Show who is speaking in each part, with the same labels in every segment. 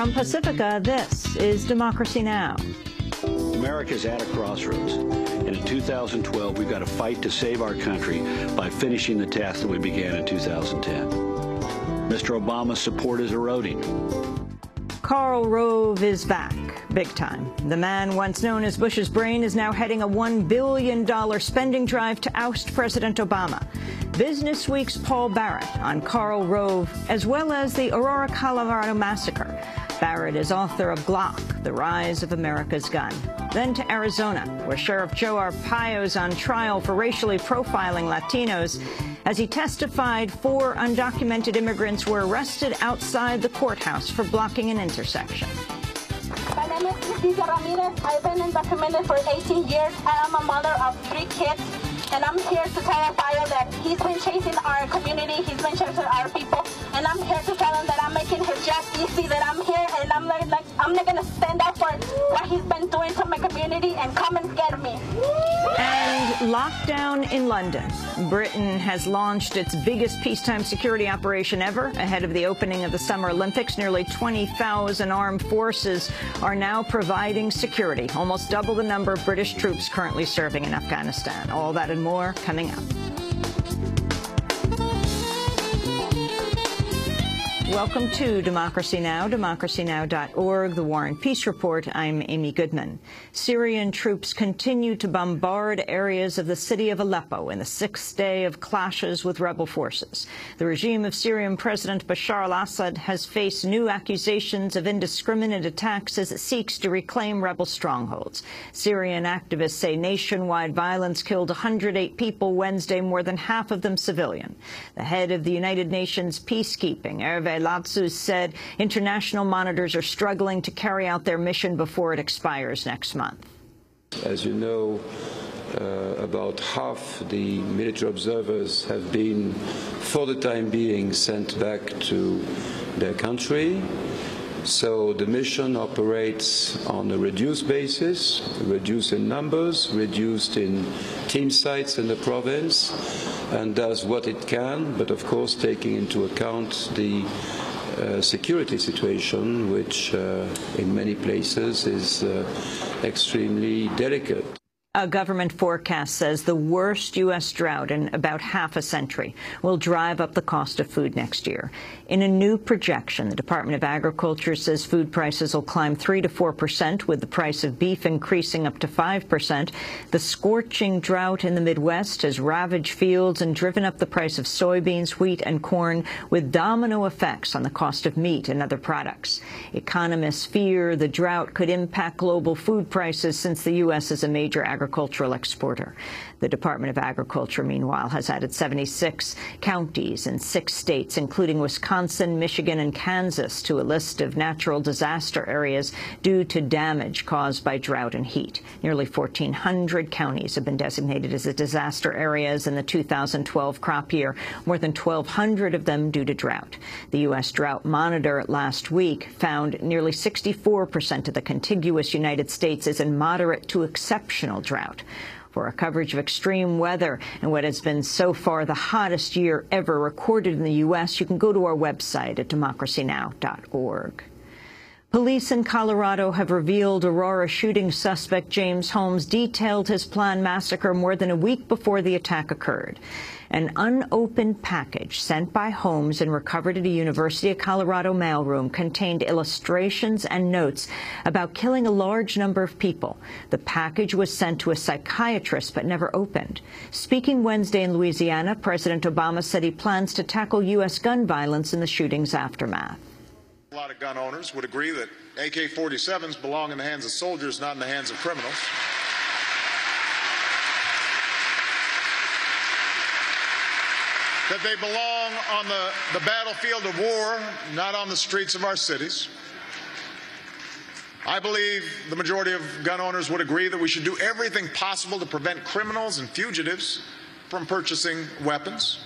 Speaker 1: From Pacifica, this is Democracy Now!
Speaker 2: America's at a crossroads, and in 2012, we've got to fight to save our country by finishing the task that we began in 2010. Mr. Obama's support is eroding.
Speaker 1: Karl Rove is back, big time. The man once known as Bush's brain is now heading a $1 billion spending drive to oust President Obama. Business Week's Paul Barrett on Karl Rove, as well as the Aurora, Colorado massacre. Barrett is author of Glock, The Rise of America's Gun. Then to Arizona, where Sheriff Joe Arpaio is on trial for racially profiling Latinos. As he testified, 4 undocumented immigrants were arrested outside the courthouse for blocking an intersection.
Speaker 3: My name is Leticia Ramirez. I've been undocumented for 18 years. I am a mother of 3 kids. And I'm here to tell Arpaio that he's been chasing our community, he's been chasing our people, and I'm here to tell him that I'm making his job easy, that I'm here, and I'm not going to stand up for what he's been doing to my community, and come and get me.
Speaker 1: And lockdown in London. Britain has launched its biggest peacetime security operation ever. Ahead of the opening of the Summer Olympics, nearly 20,000 armed forces are now providing security, almost double the number of British troops currently serving in Afghanistan. All that and more coming up. Welcome to Democracy Now!, democracynow.org, The War and Peace Report. I'm Amy Goodman. Syrian troops continue to bombard areas of the city of Aleppo in the 6th day of clashes with rebel forces. The regime of Syrian President Bashar al-Assad has faced new accusations of indiscriminate attacks as it seeks to reclaim rebel strongholds. Syrian activists say nationwide violence killed 108 people Wednesday, more than half of them civilian. The head of the United Nations peacekeeping, Hervé Latsus, said international monitors are struggling to carry out their mission before it expires next month.
Speaker 4: As you know, about half the military observers have been, for the time being, sent back to their country. So the mission operates on a reduced basis, reduced in numbers, reduced in team sites in the province, and does what it can, but of course taking into account the security situation, which in many places is extremely delicate.
Speaker 1: A government forecast says the worst U.S. drought in about half a century will drive up the cost of food next year. In a new projection, the Department of Agriculture says food prices will climb 3 to 4%, with the price of beef increasing up to 5%. The scorching drought in the Midwest has ravaged fields and driven up the price of soybeans, wheat and corn, with domino effects on the cost of meat and other products. Economists fear the drought could impact global food prices since the U.S. is a major agricultural exporter. The Department of Agriculture, meanwhile, has added 76 counties in 6 states, including Wisconsin, Michigan, and Kansas, to a list of natural disaster areas due to damage caused by drought and heat. Nearly 1,400 counties have been designated as disaster areas in the 2012 crop year, more than 1,200 of them due to drought. The U.S. Drought Monitor last week found nearly 64% of the contiguous United States is in moderate to exceptional drought. For our coverage of extreme weather and what has been so far the hottest year ever recorded in the U.S., you can go to our website at democracynow.org. Police in Colorado have revealed Aurora shooting suspect James Holmes detailed his planned massacre more than a week before the attack occurred. An unopened package sent by Holmes and recovered at a University of Colorado mailroom contained illustrations and notes about killing a large number of people. The package was sent to a psychiatrist but never opened. Speaking Wednesday in Louisiana, President Obama said he plans to tackle U.S. gun violence in the shooting's aftermath.
Speaker 5: A lot of gun owners would agree that AK-47s belong in the hands of soldiers, not in the hands of criminals. That they belong on the battlefield of war, not on the streets of our cities. I believe the majority of gun owners would agree that we should do everything possible to prevent criminals and fugitives from purchasing weapons.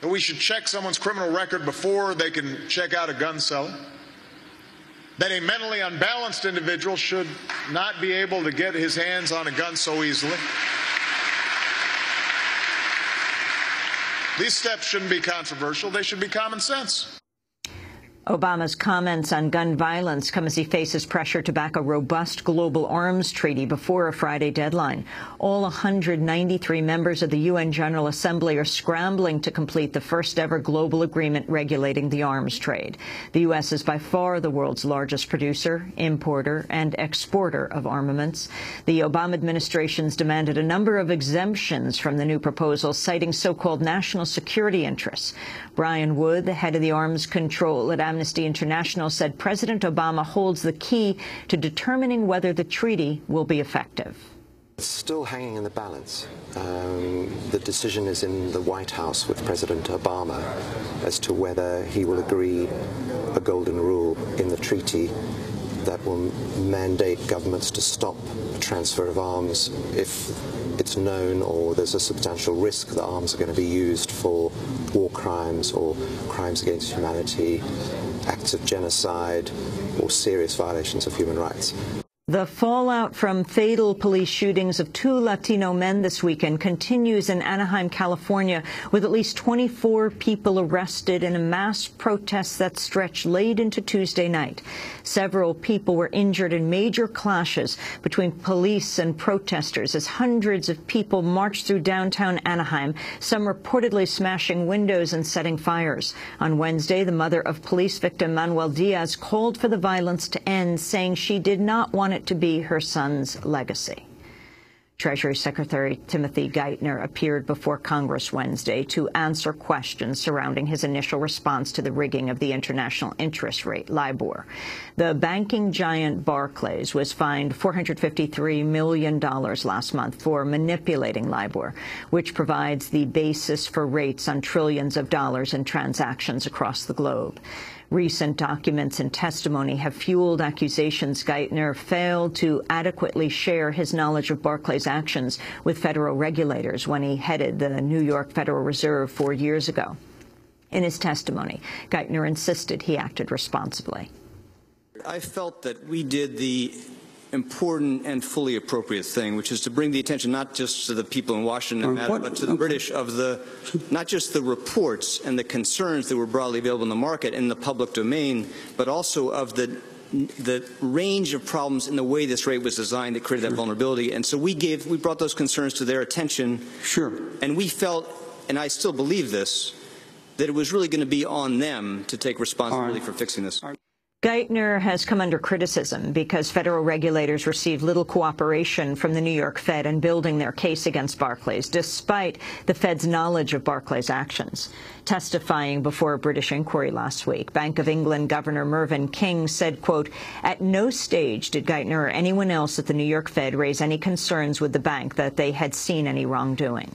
Speaker 5: That we should check someone's criminal record before they can check out a gun seller. That a mentally unbalanced individual should not be able to get his hands on a gun so easily. These steps shouldn't be controversial. They should be common sense.
Speaker 1: Obama's comments on gun violence come as he faces pressure to back a robust global arms treaty before a Friday deadline. All 193 members of the UN General Assembly are scrambling to complete the first-ever global agreement regulating the arms trade. The U.S. is by far the world's largest producer, importer, and exporter of armaments. The Obama administration's demanded a number of exemptions from the new proposal, citing so-called national security interests. Brian Wood, the head of the arms control at Amnesty International, said President Obama holds the key to determining whether the treaty will be effective.
Speaker 6: It's still hanging in the balance. The decision is in the White House with President Obama as to whether he will agree a golden rule in the treaty that will mandate governments to stop the transfer of arms if it's known or there's a substantial risk that arms are going to be used for war crimes or crimes against humanity, acts of genocide, or serious violations of human rights.
Speaker 1: The fallout from fatal police shootings of 2 Latino men this weekend continues in Anaheim, California, with at least 24 people arrested in a mass protest that stretched late into Tuesday night. Several people were injured in major clashes between police and protesters as hundreds of people marched through downtown Anaheim, some reportedly smashing windows and setting fires. On Wednesday, the mother of police victim Manuel Diaz called for the violence to end, saying she did not want it to be her son's legacy. Treasury Secretary Timothy Geithner appeared before Congress Wednesday to answer questions surrounding his initial response to the rigging of the international interest rate, LIBOR. The banking giant Barclays was fined $453 million last month for manipulating LIBOR, which provides the basis for rates on trillions of dollars in transactions across the globe. Recent documents and testimony have fueled accusations Geithner failed to adequately share his knowledge of Barclays' actions with federal regulators when he headed the New York Federal Reserve 4 years ago. In his testimony, Geithner insisted he acted responsibly.
Speaker 7: I felt that we did the important and fully appropriate thing, which is to bring the attention not just to the people in Washington, but to the British of not just the reports and the concerns that were broadly available in the market and in the public domain, but also of the range of problems in the way this rate was designed that created that vulnerability. And so we brought those concerns to their attention.
Speaker 8: Sure.
Speaker 7: And we felt, and I still believe this, that it was really going to be on them to take responsibility for fixing this.
Speaker 1: Geithner has come under criticism because federal regulators received little cooperation from the New York Fed in building their case against Barclays, despite the Fed's knowledge of Barclays' actions. Testifying before a British inquiry last week, Bank of England Governor Mervyn King said, quote, "At no stage did Geithner or anyone else at the New York Fed raise any concerns with the bank that they had seen any wrongdoing."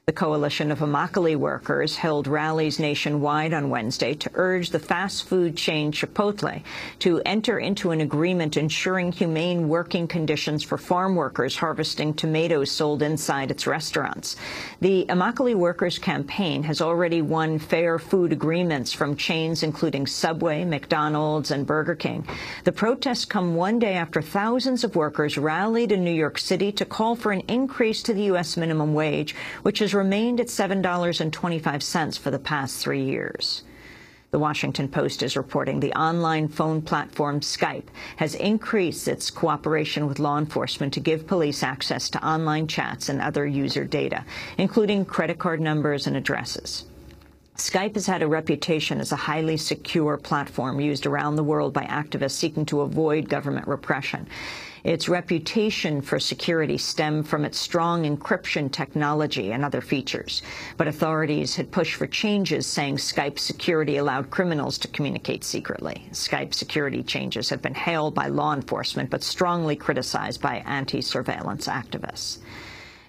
Speaker 1: The coalition of Immokalee workers held rallies nationwide on Wednesday to urge the fast food chain Chipotle to enter into an agreement ensuring humane working conditions for farm workers harvesting tomatoes sold inside its restaurants. The Immokalee Workers Campaign has already won fair food agreements from chains including Subway, McDonald's, and Burger King. The protests come one day after thousands of workers rallied in New York City to call for an increase to the U.S. minimum wage, which has remained at $7.25 for the past 3 years. The Washington Post is reporting the online phone platform Skype has increased its cooperation with law enforcement to give police access to online chats and other user data, including credit card numbers and addresses. Skype has had a reputation as a highly secure platform used around the world by activists seeking to avoid government repression. Its reputation for security stemmed from its strong encryption technology and other features. But authorities had pushed for changes, saying Skype's security allowed criminals to communicate secretly. Skype security changes have been hailed by law enforcement, but strongly criticized by anti-surveillance activists.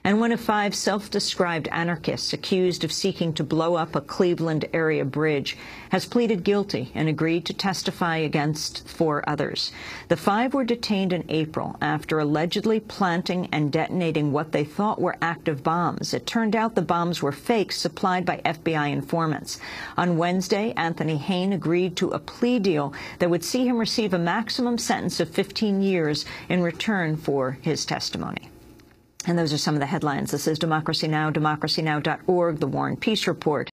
Speaker 1: And one of 5 self-described anarchists accused of seeking to blow up a Cleveland area bridge has pleaded guilty and agreed to testify against 4 others. The 5 were detained in April after allegedly planting and detonating what they thought were active bombs. It turned out the bombs were fakes supplied by FBI informants. On Wednesday, Anthony Hain agreed to a plea deal that would see him receive a maximum sentence of 15 years in return for his testimony. And those are some of the headlines. This is Democracy Now!, democracynow.org, The War and Peace Report.